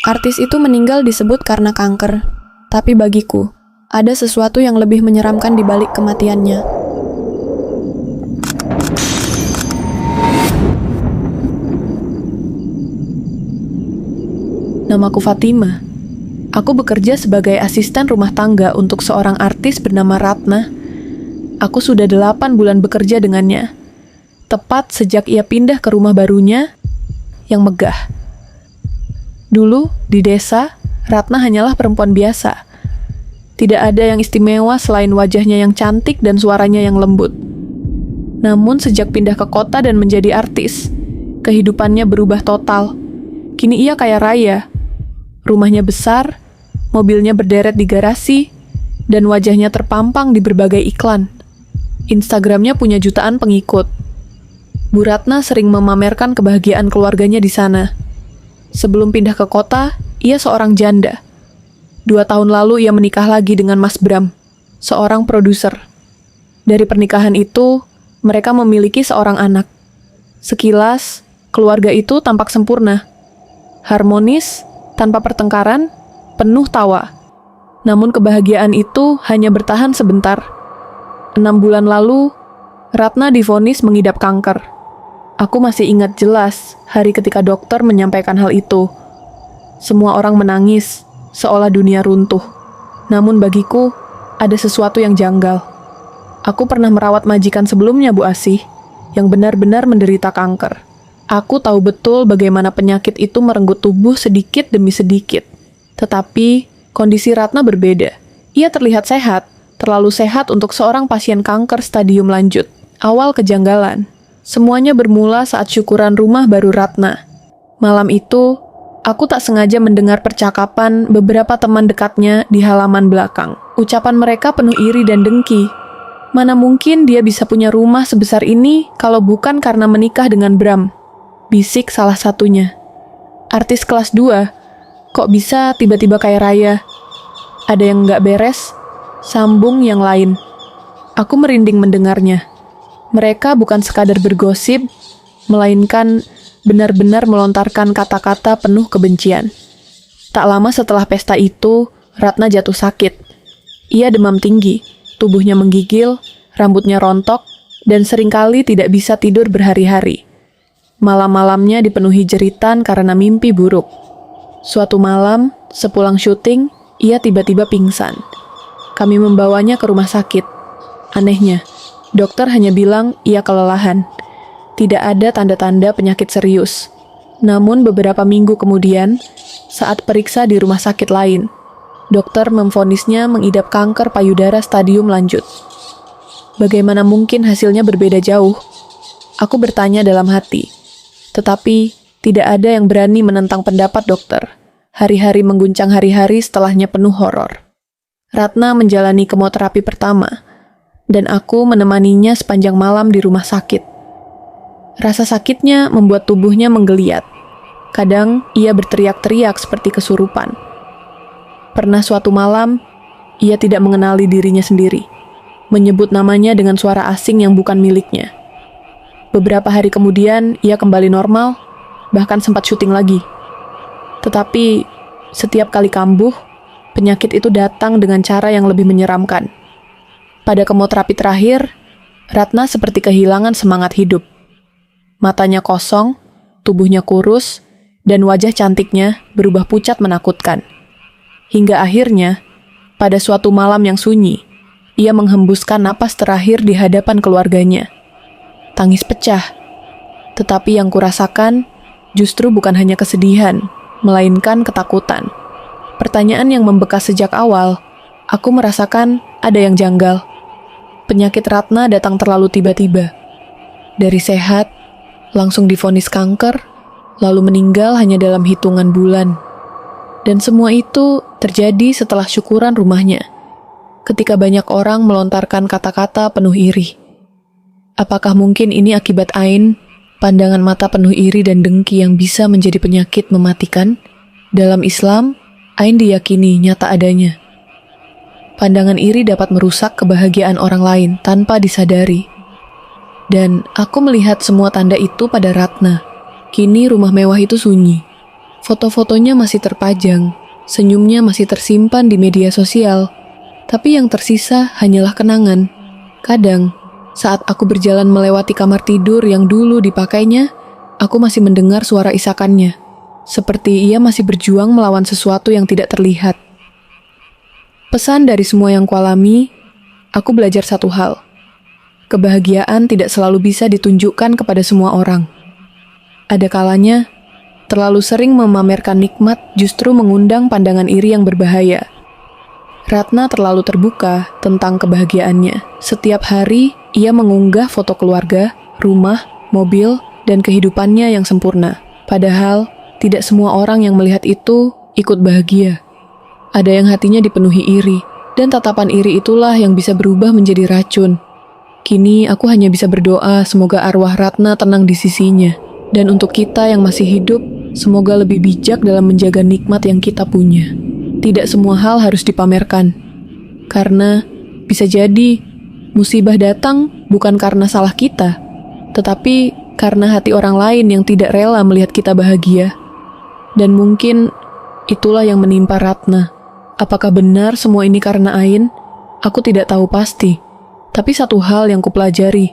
Artis itu meninggal disebut karena kanker, tapi bagiku, ada sesuatu yang lebih menyeramkan di balik kematiannya. Namaku Fatima. Aku bekerja sebagai asisten rumah tangga untuk seorang artis bernama Ratna. Aku sudah 8 bulan bekerja dengannya. Tepat sejak ia pindah ke rumah barunya yang megah. Dulu, di desa, Ratna hanyalah perempuan biasa. Tidak ada yang istimewa selain wajahnya yang cantik dan suaranya yang lembut. Namun sejak pindah ke kota dan menjadi artis, kehidupannya berubah total. Kini ia kaya raya. Rumahnya besar, mobilnya berderet di garasi, dan wajahnya terpampang di berbagai iklan. Instagramnya punya jutaan pengikut. Bu Ratna sering memamerkan kebahagiaan keluarganya di sana. Sebelum pindah ke kota, ia seorang janda. 2 tahun lalu ia menikah lagi dengan Mas Bram, seorang produser. Dari pernikahan itu, mereka memiliki seorang anak. Sekilas, keluarga itu tampak sempurna. Harmonis, tanpa pertengkaran, penuh tawa. Namun kebahagiaan itu hanya bertahan sebentar. 6 bulan lalu, Ratna divonis mengidap kanker. Aku masih ingat jelas hari ketika dokter menyampaikan hal itu. Semua orang menangis, seolah dunia runtuh. Namun bagiku, ada sesuatu yang janggal. Aku pernah merawat majikan sebelumnya, Bu Asih, yang benar-benar menderita kanker. Aku tahu betul bagaimana penyakit itu merenggut tubuh sedikit demi sedikit. Tetapi, kondisi Ratna berbeda. Ia terlihat sehat, terlalu sehat untuk seorang pasien kanker stadium lanjut. Awal kejanggalan. Semuanya bermula saat syukuran rumah baru Ratna. Malam itu, aku tak sengaja mendengar percakapan beberapa teman dekatnya di halaman belakang. Ucapan mereka penuh iri dan dengki. Mana mungkin dia bisa punya rumah sebesar ini kalau bukan karena menikah dengan Bram? Bisik salah satunya. Artis kelas 2, kok bisa tiba-tiba kaya raya? Ada yang nggak beres? Sambung yang lain. Aku merinding mendengarnya. Mereka bukan sekadar bergosip, melainkan benar-benar melontarkan kata-kata penuh kebencian. Tak lama setelah pesta itu, Ratna jatuh sakit. Ia demam tinggi, tubuhnya menggigil, rambutnya rontok, dan seringkali tidak bisa tidur berhari-hari. Malam-malamnya dipenuhi jeritan karena mimpi buruk. Suatu malam, sepulang syuting, ia tiba-tiba pingsan. Kami membawanya ke rumah sakit. Anehnya, dokter hanya bilang ia kelelahan. Tidak ada tanda-tanda penyakit serius. Namun beberapa minggu kemudian, saat periksa di rumah sakit lain, dokter memvonisnya mengidap kanker payudara stadium lanjut. Bagaimana mungkin hasilnya berbeda jauh? Aku bertanya dalam hati. Tetapi, tidak ada yang berani menentang pendapat dokter. Hari-hari mengguncang hari-hari setelahnya penuh horor. Ratna menjalani kemoterapi pertama, dan aku menemaninya sepanjang malam di rumah sakit. Rasa sakitnya membuat tubuhnya menggeliat. Kadang ia berteriak-teriak seperti kesurupan. Pernah suatu malam, ia tidak mengenali dirinya sendiri, menyebut namanya dengan suara asing yang bukan miliknya. Beberapa hari kemudian, ia kembali normal, bahkan sempat syuting lagi. Tetapi, setiap kali kambuh, penyakit itu datang dengan cara yang lebih menyeramkan. Pada kemoterapi terakhir, Ratna seperti kehilangan semangat hidup. Matanya kosong, tubuhnya kurus, dan wajah cantiknya berubah pucat menakutkan. Hingga akhirnya, pada suatu malam yang sunyi, ia menghembuskan napas terakhir di hadapan keluarganya. Tangis pecah, tetapi yang kurasakan justru bukan hanya kesedihan, melainkan ketakutan. Pertanyaan yang membekas sejak awal, aku merasakan ada yang janggal. Penyakit Ratna datang terlalu tiba-tiba. Dari sehat, langsung divonis kanker, lalu meninggal hanya dalam hitungan bulan. Dan semua itu terjadi setelah syukuran rumahnya, ketika banyak orang melontarkan kata-kata penuh iri. Apakah mungkin ini akibat ain, pandangan mata penuh iri dan dengki yang bisa menjadi penyakit mematikan? Dalam Islam, ain diyakini nyata adanya. Pandangan iri dapat merusak kebahagiaan orang lain tanpa disadari. Dan aku melihat semua tanda itu pada Ratna. Kini rumah mewah itu sunyi. Foto-fotonya masih terpajang, senyumnya masih tersimpan di media sosial, tapi yang tersisa hanyalah kenangan. Kadang, saat aku berjalan melewati kamar tidur yang dulu dipakainya, aku masih mendengar suara isakannya, seperti ia masih berjuang melawan sesuatu yang tidak terlihat. Pesan dari semua yang kualami, aku belajar satu hal. Kebahagiaan tidak selalu bisa ditunjukkan kepada semua orang. Ada kalanya, terlalu sering memamerkan nikmat justru mengundang pandangan iri yang berbahaya. Ratna terlalu terbuka tentang kebahagiaannya. Setiap hari, ia mengunggah foto keluarga, rumah, mobil, dan kehidupannya yang sempurna. Padahal, tidak semua orang yang melihat itu ikut bahagia. Ada yang hatinya dipenuhi iri, dan tatapan iri itulah yang bisa berubah menjadi racun. Kini, aku hanya bisa berdoa semoga arwah Ratna tenang di sisinya. Dan untuk kita yang masih hidup, semoga lebih bijak dalam menjaga nikmat yang kita punya. Tidak semua hal harus dipamerkan. Karena bisa jadi musibah datang bukan karena salah kita, tetapi karena hati orang lain yang tidak rela melihat kita bahagia. Dan mungkin itulah yang menimpa Ratna. Apakah benar semua ini karena Ain? Aku tidak tahu pasti. Tapi satu hal yang kupelajari,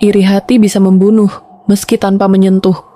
iri hati bisa membunuh meski tanpa menyentuh.